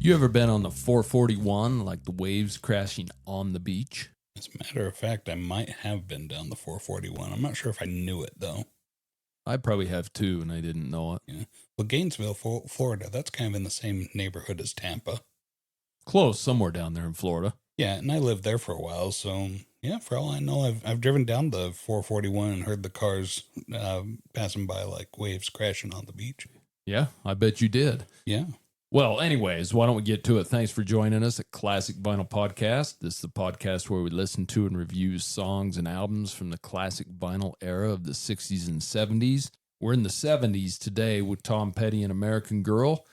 You ever been on the 441, like the waves crashing on the beach? As a matter of fact, I might have been down the 441. I'm not sure if I knew it, though. I probably have too, and I didn't know it. Yeah. Well, Gainesville, Florida, that's kind of in the same neighborhood as Tampa. Close, somewhere down there in Florida. Yeah, and I lived there for a while, so yeah, for all I know, I've driven down the 441 and heard the cars passing by like waves crashing on the beach. Yeah, I bet you did. Yeah. Well, anyways, why don't we get to it? Thanks for joining us at Classic Vinyl Podcast. This is the podcast where we listen to and review songs and albums from the classic vinyl era of the 60s and 70s. We're in the 70s today with Tom Petty and American Girl.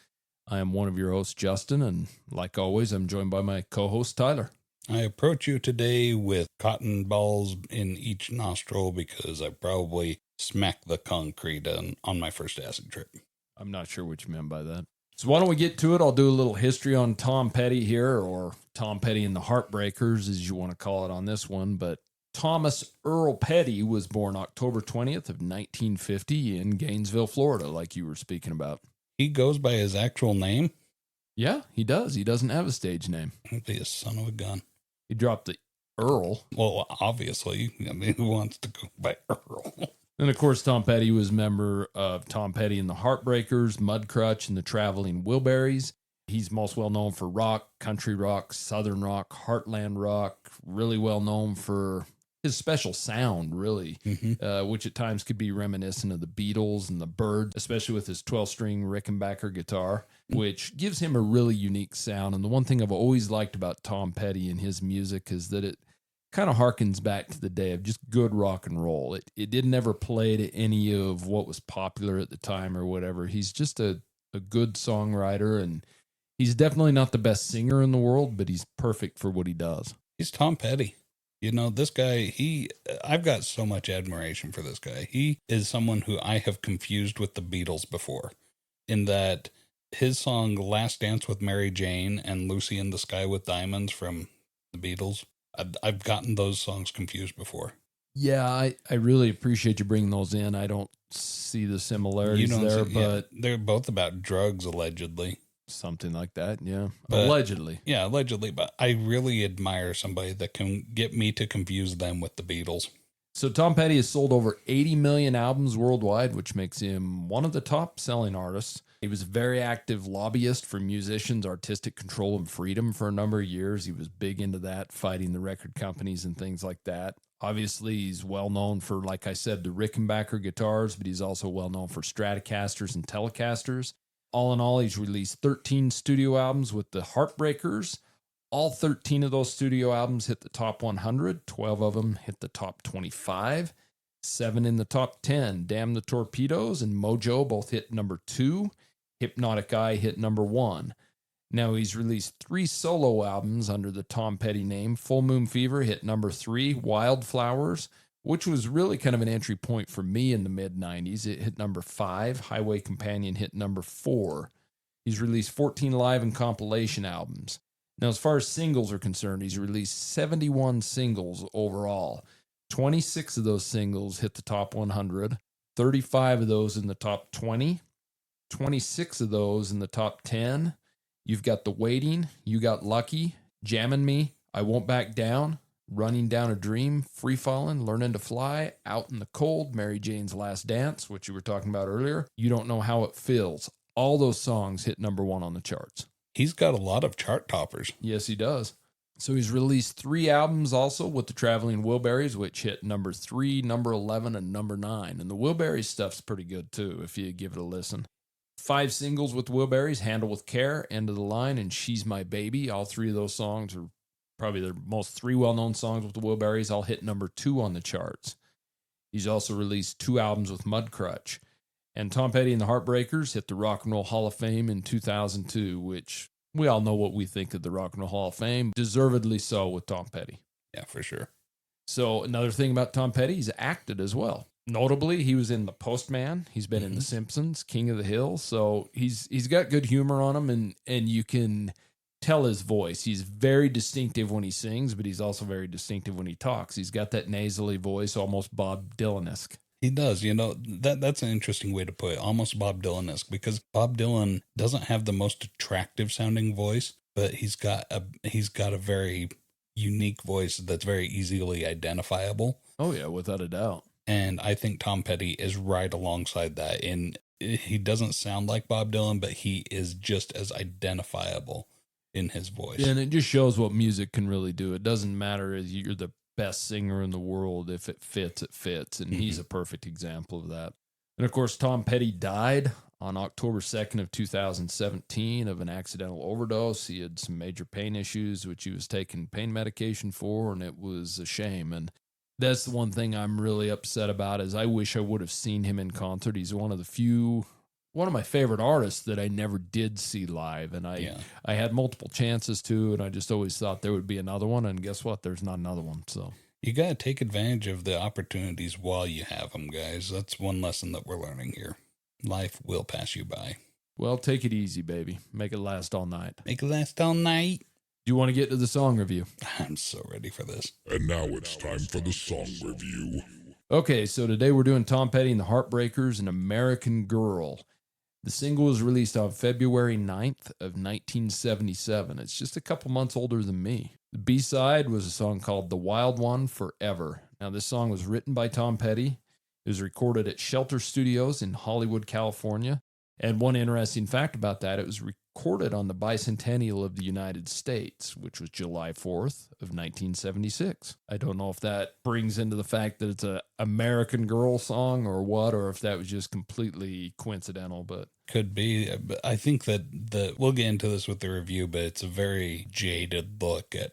I am one of your hosts, Justin, and like always, I'm joined by my co-host, Tyler. I approach you today with cotton balls in each nostril because I probably smacked the concrete on my first acid trip. I'm not sure what you meant by that. So why don't we get to it? I'll do a little history on Tom Petty here, or Tom Petty and the Heartbreakers, as you want to call it on this one. But Thomas Earl Petty was born October 20th of 1950 in Gainesville, Florida, like you were speaking about. He goes by his actual name? Yeah, he does. He doesn't have a stage name. He'd be a son of a gun. He dropped the Earl. Well, obviously. I mean, who wants to go by Earl? And, of course, Tom Petty was a member of Tom Petty and the Heartbreakers, Mudcrutch, and the Traveling Wilburys. He's most well known for rock, country rock, southern rock, heartland rock, really well known for his special sound, really, which at times could be reminiscent of the Beatles and the Byrds, especially with his 12-string Rickenbacker guitar, which gives him a really unique sound. And the one thing I've always liked about Tom Petty and his music is that it kind of harkens back to the day of just good rock and roll. It didn't ever play to any of what was popular at the time or whatever. He's just a good songwriter, and he's definitely not the best singer in the world, but he's perfect for what he does. He's Tom Petty. You know, this guy, I've got so much admiration for this guy. He is someone who I have confused with the Beatles before, in that his song Last Dance with Mary Jane and Lucy in the Sky with Diamonds from the Beatles, I've gotten those songs confused before. Yeah, I really appreciate you bringing those in. I don't see the similarities there, but they're both about drugs, allegedly. Something like that, yeah. But, allegedly. Yeah, allegedly, but I really admire somebody that can get me to confuse them with the Beatles. So Tom Petty has sold over 80 million albums worldwide, which makes him one of the top selling artists. He was a very active lobbyist for musicians' artistic control and freedom for a number of years. He was big into that, fighting the record companies and things like that. Obviously, he's well known for, like I said, the Rickenbacker guitars, but he's also well known for Stratocasters and Telecasters. All in all, he's released 13 studio albums with the Heartbreakers. All 13 of those studio albums hit the top 100. 12 of them hit the top 25. 7 in the top 10. Damn the Torpedoes and Mojo both hit number 2. Hypnotic Eye hit number 1. Now he's released 3 solo albums under the Tom Petty name. Full Moon Fever hit number 3. Wildflowers, which was really kind of an entry point for me in the mid-90s. It hit number 5. Highway Companion hit number 4. He's released 14 live and compilation albums. Now, as far as singles are concerned, he's released 71 singles overall. 26 of those singles hit the top 100. 35 of those in the top 20. 26 of those in the top 10. You've got The Waiting, You Got Lucky, Jammin' Me, I Won't Back Down, Running Down a Dream, Free Fallin', Learning to Fly, Out in the Cold, Mary Jane's Last Dance, which you were talking about earlier, You Don't Know How It Feels. All those songs hit number 1 on the charts. He's got a lot of chart toppers. Yes, he does. So he's released 3 albums also with the Traveling Wilburys, which hit number 3, number 11, and number 9. And the Wilburys stuff's pretty good too, if you give it a listen. 5 singles with the Wilburys, Handle with Care, End of the Line, and She's My Baby. All 3 of those songs are probably their most 3 well-known songs with the Wilburys. All hit number 2 on the charts. He's also released 2 albums with Mudcrutch. And Tom Petty and the Heartbreakers hit the Rock and Roll Hall of Fame in 2002, which we all know what we think of the Rock and Roll Hall of Fame. Deservedly so with Tom Petty. Yeah, for sure. So another thing about Tom Petty, he's acted as well. Notably, he was in The Postman. He's been in The Simpsons, King of the Hill. So he's got good humor on him, and you can tell his voice. He's very distinctive when he sings, but he's also very distinctive when he talks. He's got that nasally voice, almost Bob Dylan-esque. He does, that's an interesting way to put it, almost Bob Dylan-esque, because Bob Dylan doesn't have the most attractive sounding voice, but he's got a very unique voice that's very easily identifiable. Oh yeah, without a doubt. And I think Tom Petty is right alongside that. And he doesn't sound like Bob Dylan, but he is just as identifiable in his voice. Yeah, and it just shows what music can really do. It doesn't matter if you're the best singer in the world. If it fits, it fits. And he's a perfect example of that. And of course, Tom Petty died on October 2nd of 2017 of an accidental overdose. He had some major pain issues, which he was taking pain medication for, and it was a shame. And that's the one thing I'm really upset about is I wish I would have seen him in concert. He's one of my favorite artists that I never did see live. And I had multiple chances to, and I just always thought there would be another one. And guess what? There's not another one. So you got to take advantage of the opportunities while you have them, guys. That's one lesson that we're learning here. Life will pass you by. Well, take it easy, baby. Make it last all night. Make it last all night. Do you want to get to the song review? I'm so ready for this. And now it's time for the song review. Okay, so today we're doing Tom Petty and the Heartbreakers, An American Girl. The single was released on February 9th of 1977. It's just a couple months older than me. The B-side was a song called The Wild One Forever. Now, this song was written by Tom Petty. It was recorded at Shelter Studios in Hollywood, California. And one interesting fact about that, it was recorded on the bicentennial of the United States, which was July 4th of 1976. I don't know if that brings into the fact that it's an American Girl song or what, or if that was just completely coincidental, but could be. But I think that we'll get into this with the review, but it's a very jaded look at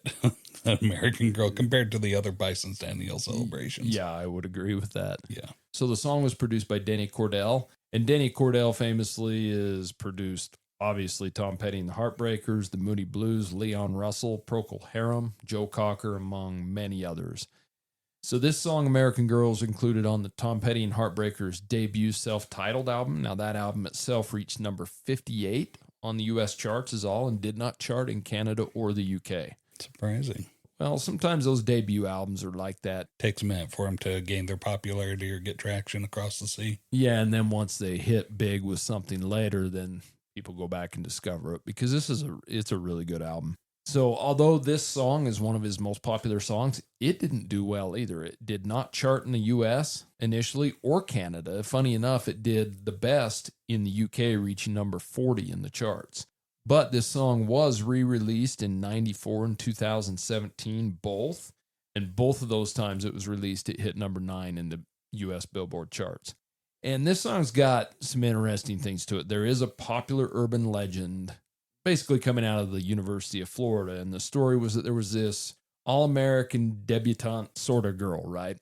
American Girl compared to the other bicentennial celebrations. Yeah, I would agree with that. Yeah. So the song was produced by Denny Cordell. And Denny Cordell famously is produced, obviously, Tom Petty and the Heartbreakers, the Moody Blues, Leon Russell, Procol Harum, Joe Cocker, among many others. So this song, American Girl, is included on the Tom Petty and Heartbreakers' debut self-titled album. Now, that album itself reached number 58 on the U.S. charts is all and did not chart in Canada or the U.K. Surprising. Well, sometimes those debut albums are like that. Takes a minute for them to gain their popularity or get traction across the sea. Yeah, and then once they hit big with something later, then people go back and discover it because it's a really good album. So although this song is one of his most popular songs, it didn't do well either. It did not chart in the U.S. initially or Canada. Funny enough, it did the best in the U.K., reaching number 40 in the charts. But this song was re-released in 94 and 2017, both. And both of those times it was released, it hit number 9 in the U.S. Billboard charts. And this song's got some interesting things to it. There is a popular urban legend basically coming out of the University of Florida. And the story was that there was this all-American debutante sort of girl, right?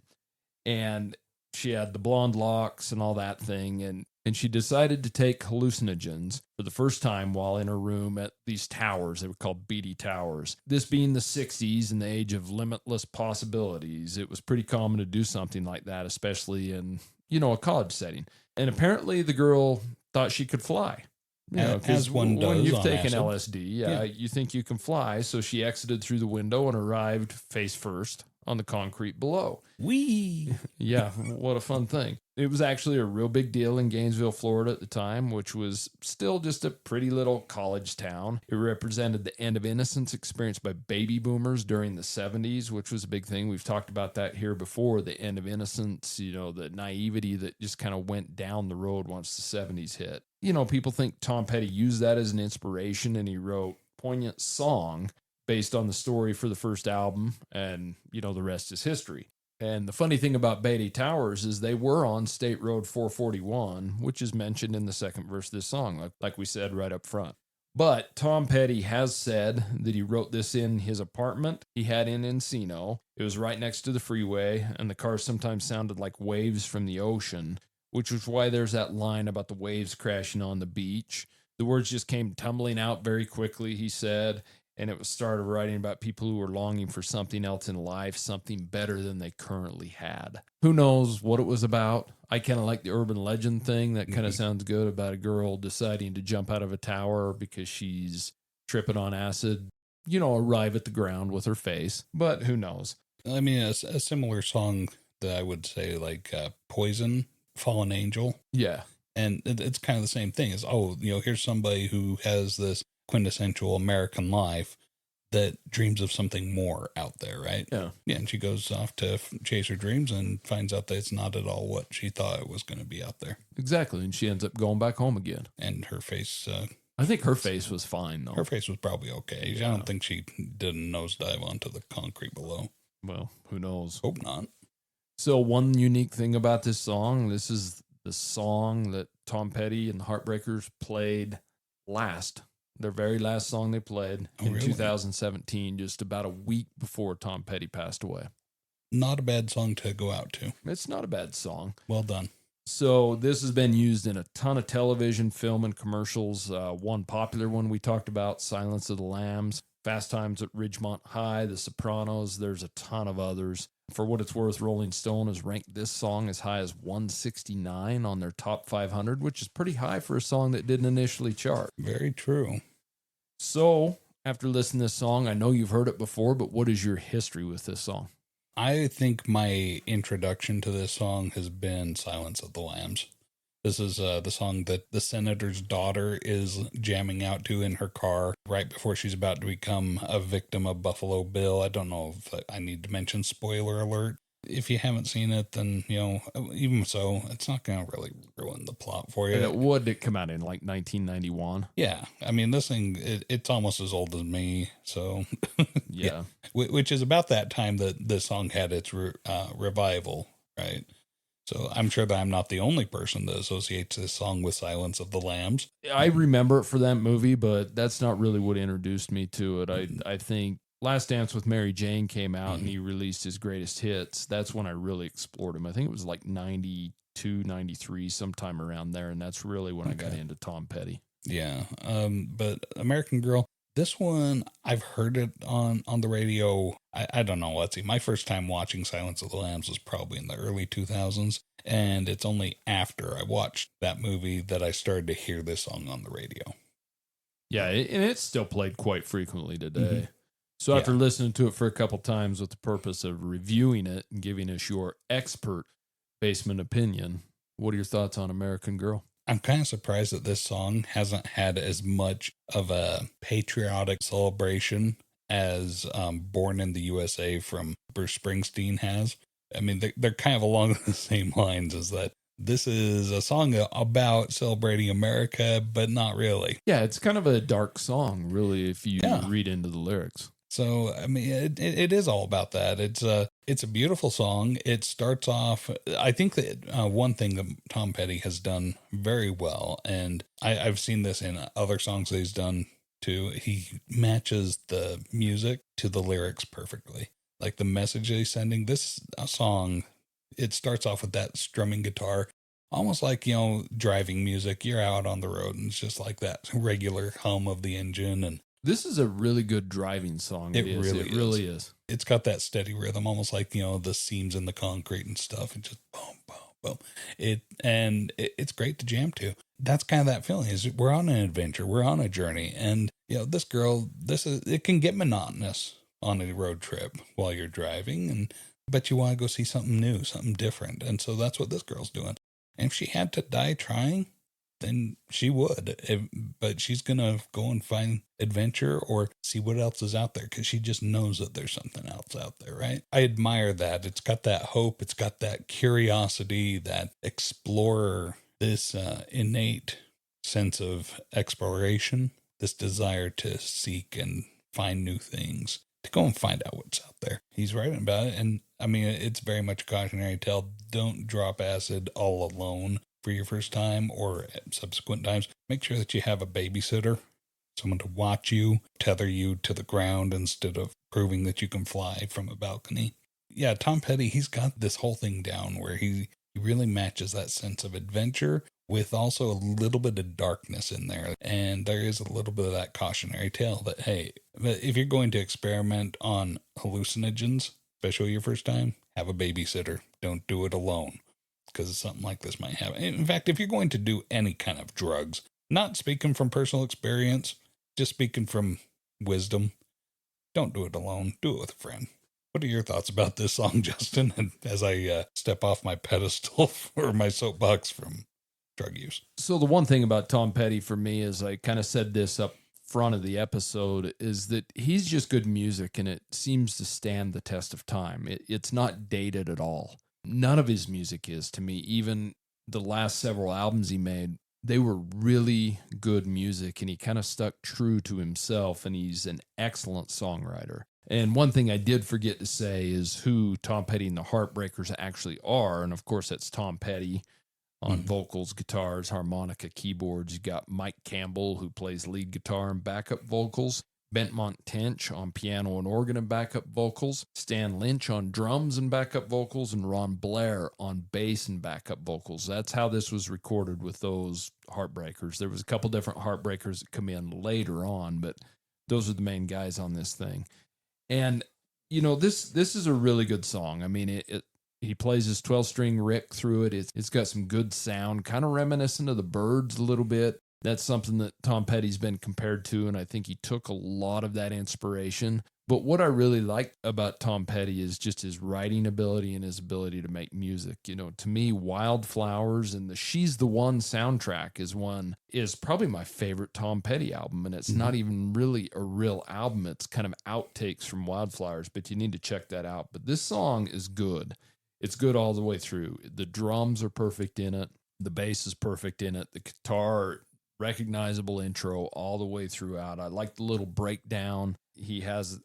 And she had the blonde locks and all that thing. And she decided to take hallucinogens for the first time while in her room at these towers. They were called Beatty Towers. This being the 60s and the age of limitless possibilities, it was pretty common to do something like that, especially in, a college setting. And apparently the girl thought she could fly. As one does when you've on taken acid. LSD, you think you can fly. So she exited through the window and arrived face first on the concrete below. Whee! Yeah, what a fun thing. It was actually a real big deal in Gainesville, Florida at the time, which was still just a pretty little college town. It represented the end of innocence experienced by baby boomers during the 70s, which was a big thing. We've talked about that here before, the end of innocence, the naivety that just kind of went down the road once the 70s hit. People think Tom Petty used that as an inspiration, and he wrote poignant song based on the story for the first album, and, the rest is history. And the funny thing about Beatty Towers is they were on State Road 441, which is mentioned in the second verse of this song, like we said right up front. But Tom Petty has said that he wrote this in his apartment he had in Encino. It was right next to the freeway, and the cars sometimes sounded like waves from the ocean, which was why there's that line about the waves crashing on the beach. The words just came tumbling out very quickly, he said. And it was started writing about people who were longing for something else in life, something better than they currently had. Who knows what it was about? I kind of like the urban legend thing. That kind of sounds good about a girl deciding to jump out of a tower because she's tripping on acid, arrive at the ground with her face. But who knows? I mean, a similar song that I would say like Poison, Fallen Angel. Yeah. And it's kind of the same thing as, here's somebody who has this quintessential American life that dreams of something more out there, right? Yeah. Yeah, and she goes off to chase her dreams and finds out that it's not at all what she thought it was going to be out there. Exactly. And she ends up going back home again. And her face... I think her face was fine, though. Her face was probably okay. Yeah. I don't think she did a nosedive onto the concrete below. Well, who knows? Hope not. So one unique thing about this song, this is the song that Tom Petty and the Heartbreakers played last. Their very last song they played in 2017, just about a week before Tom Petty passed away. Not a bad song to go out to. It's not a bad song. Well done. So this has been used in a ton of television, film, and commercials. One popular one we talked about, Silence of the Lambs, Fast Times at Ridgemont High, The Sopranos. There's a ton of others. For what it's worth, Rolling Stone has ranked this song as high as 169 on their top 500, which is pretty high for a song that didn't initially chart. Very true. So after listening to this song, I know you've heard it before, but what is your history with this song? I think my introduction to this song has been Silence of the Lambs. This is the song that the senator's daughter is jamming out to in her car right before she's about to become a victim of Buffalo Bill. I don't know if I need to mention spoiler alert. If you haven't seen it, then, even so, it's not going to really ruin the plot for you. And it would come out in like 1991. Yeah. I mean, this thing, it's almost as old as me. So, yeah. Which is about that time that this song had its revival, right? So I'm sure that I'm not the only person that associates this song with Silence of the Lambs. I remember it for that movie, but that's not really what introduced me to it. I think Last Dance with Mary Jane came out and he released his greatest hits. That's when I really explored him. I think it was like 92, 93, sometime around there. And that's really when I got into Tom Petty. Yeah. But American Girl, this one, I've heard it on the radio. I don't know. Let's see. My first time watching Silence of the Lambs was probably in the early 2000s. And it's only after I watched that movie that I started to hear this song on the radio. Yeah. And it's still played quite frequently today. Mm-hmm. So after listening to it for a couple times with the purpose of reviewing it and giving us your expert basement opinion, what are your thoughts on American Girl? I'm kind of surprised that this song hasn't had as much of a patriotic celebration as Born in the USA from Bruce Springsteen has. I mean, they're kind of along the same lines as that. This is a song about celebrating America, but not really. Yeah, it's kind of a dark song, really, if you read into the lyrics. So, I mean, it is all about that. It's a beautiful song. It starts off, I think that one thing that Tom Petty has done very well, and I've seen this in other songs that he's done too, he matches the music to the lyrics perfectly. Like the message that he's sending, this song, it starts off with that strumming guitar, almost like, driving music. You're out on the road and it's just like that regular hum of the engine. And this is a really good driving song. It really is. It's got that steady rhythm, almost like, the seams in the concrete and stuff. And just boom, boom, boom. It's great to jam to. That's kind of that feeling is we're on an adventure. We're on a journey. And, this girl, it can get monotonous on a road trip while you're driving. But you want to go see something new, something different. And so that's what this girl's doing. And if she had to die trying, then she would. But she's going to go and find adventure or see what else is out there because she just knows that there's something else out there, right? I admire that. It's got that hope. It's got that curiosity, that explorer, this innate sense of exploration, this desire to seek and find new things, to go and find out what's out there. He's writing about it. And I mean, it's very much a cautionary tale. Don't drop acid all alone for your first time or at subsequent times. Make sure that you have a babysitter, someone to watch you, tether you to the ground instead of proving that you can fly from a balcony. Yeah, Tom Petty, he's got this whole thing down where he really matches that sense of adventure with also a little bit of darkness in there. And there is a little bit of that cautionary tale that, hey, if you're going to experiment on hallucinogens, especially your first time, have a babysitter. Don't do it alone because something like this might happen. In fact, if you're going to do any kind of drugs, not speaking from personal experience, just speaking from wisdom, don't do it alone. Do it with a friend. What are your thoughts about this song, Justin? And as I step off my pedestal for my soapbox from drug use. So the one thing about Tom Petty for me is I kind of said this up front of the episode is that he's just good music and it seems to stand the test of time. It's not dated at all. None of his music is to me. Even the last several albums he made, they were really good music and he kind of stuck true to himself and he's an excellent songwriter. And one thing I did forget to say is who Tom Petty and the Heartbreakers actually are. And of course, that's Tom Petty on vocals, guitars, harmonica, keyboards. You got Mike Campbell, who plays lead guitar and backup vocals. Benmont Tench on piano and organ and backup vocals. Stan Lynch on drums and backup vocals. And Ron Blair on bass and backup vocals. That's how this was recorded with those Heartbreakers. There was a couple different Heartbreakers that come in later on, but those are the main guys on this thing. And, you know, this is a really good song. I mean, he plays his 12-string Rick through it. It's got some good sound, kind of reminiscent of the Byrds a little bit. That's something that Tom Petty's been compared to, and I think he took a lot of that inspiration. But what I really like about Tom Petty is just his writing ability and his ability to make music. You know, to me, Wildflowers and the She's the One soundtrack is probably my favorite Tom Petty album. And it's not even really a real album. It's kind of outtakes from Wildflowers, but you need to check that out. But this song is good. It's good all the way through. The drums are perfect in it. The bass is perfect in it. The guitar, recognizable intro all the way throughout. I like the little breakdown he has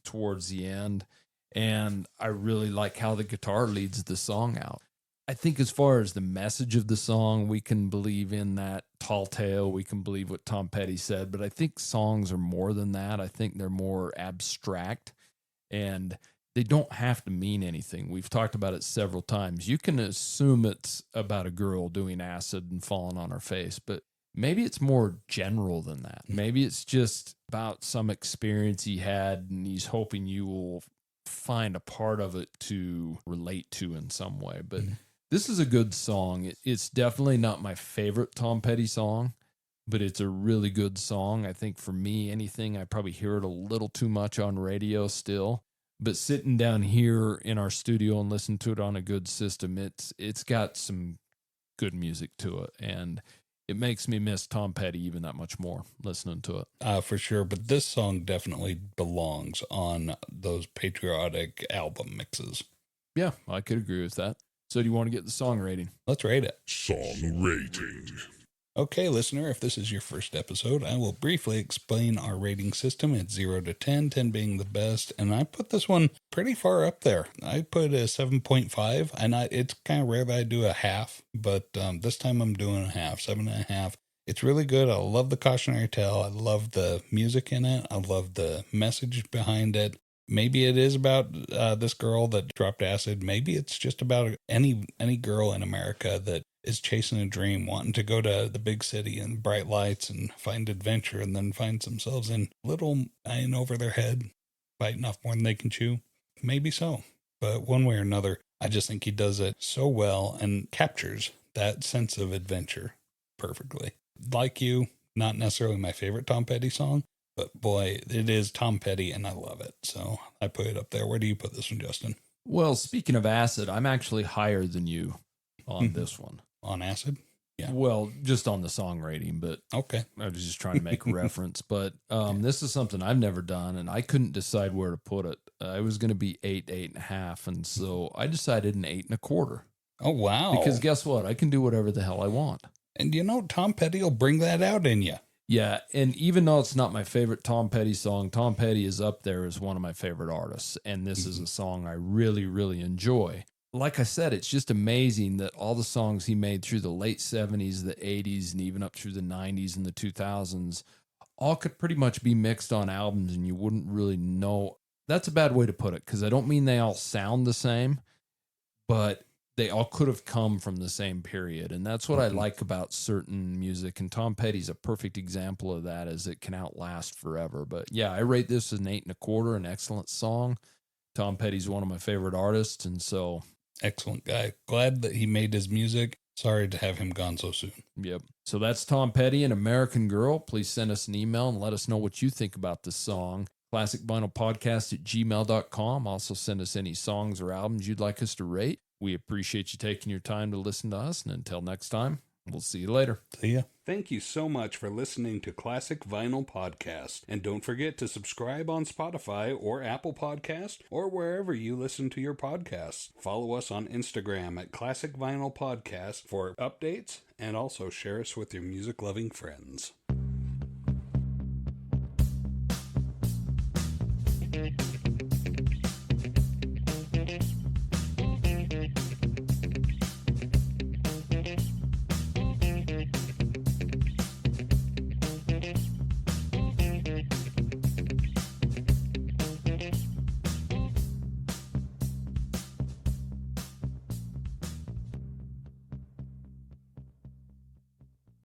towards the end. And I really like how the guitar leads the song out. I think as far as the message of the song, we can believe in that tall tale. We can believe what Tom Petty said. But I think songs are more than that. I think they're more abstract. And they don't have to mean anything. We've talked about it several times. You can assume it's about a girl doing acid and falling on her face, but maybe it's more general than that. Maybe it's just about some experience he had and he's hoping you will find a part of it to relate to in some way. But this is a good song. It's definitely not my favorite Tom Petty song, but it's a really good song. I think for me, I probably hear it a little too much on radio still. But sitting down here in our studio and listening to it on a good system, it's got some good music to it. And it makes me miss Tom Petty even that much more listening to it. For sure. But this song definitely belongs on those patriotic album mixes. Yeah, I could agree with that. So do you want to get the song rating? Let's rate it. Song rating. Okay, listener, if this is your first episode, I will briefly explain our rating system. It's 0 to 10, 10 being the best, and I put this one pretty far up there. I put a 7.5, and it's kind of rare that I do a half, but this time I'm doing a half, 7.5. It's really good. I love the cautionary tale. I love the music in it. I love the message behind it. Maybe it is about this girl that dropped acid. Maybe it's just about any girl in America that is chasing a dream, wanting to go to the big city and bright lights and find adventure, and then finds themselves in little in over their head, biting off more than they can chew. Maybe so. But one way or another, I just think he does it so well and captures that sense of adventure perfectly. Like you, not necessarily my favorite Tom Petty song, but boy, it is Tom Petty and I love it. So I put it up there. Where do you put this one, Justin? Well, speaking of acid, I'm actually higher than you on this one. On acid? Yeah. Well, just on the song rating, but okay. I was just trying to make a reference. But this is something I've never done, and I couldn't decide where to put it. I was going to be 8, 8.5, and so I decided an 8.25. Oh, wow. Because guess what? I can do whatever the hell I want. And Tom Petty will bring that out in you. Yeah, and even though it's not my favorite Tom Petty song, Tom Petty is up there as one of my favorite artists, and this is a song I really, really enjoy. Like I said, it's just amazing that all the songs he made through the late 70s, the 80s, and even up through the 90s and the 2000s all could pretty much be mixed on albums and you wouldn't really know. That's a bad way to put it because I don't mean they all sound the same, but they all could have come from the same period. And that's what I like about certain music. And Tom Petty's a perfect example of that, as it can outlast forever. But yeah, I rate this as an 8.25, an excellent song. Tom Petty's one of my favorite artists. And so... excellent guy. Glad that he made his music. Sorry to have him gone so soon. Yep. So that's Tom Petty and American Girl. Please send us an email and let us know what you think about this song. classicvinylpodcast@gmail.com. Also send us any songs or albums you'd like us to rate. We appreciate you taking your time to listen to us. And until next time, we'll see you later. See ya. Thank you so much for listening to Classic Vinyl Podcast. And don't forget to subscribe on Spotify or Apple Podcast or wherever you listen to your podcasts. Follow us on Instagram at Classic Vinyl Podcast for updates, and also share us with your music-loving friends.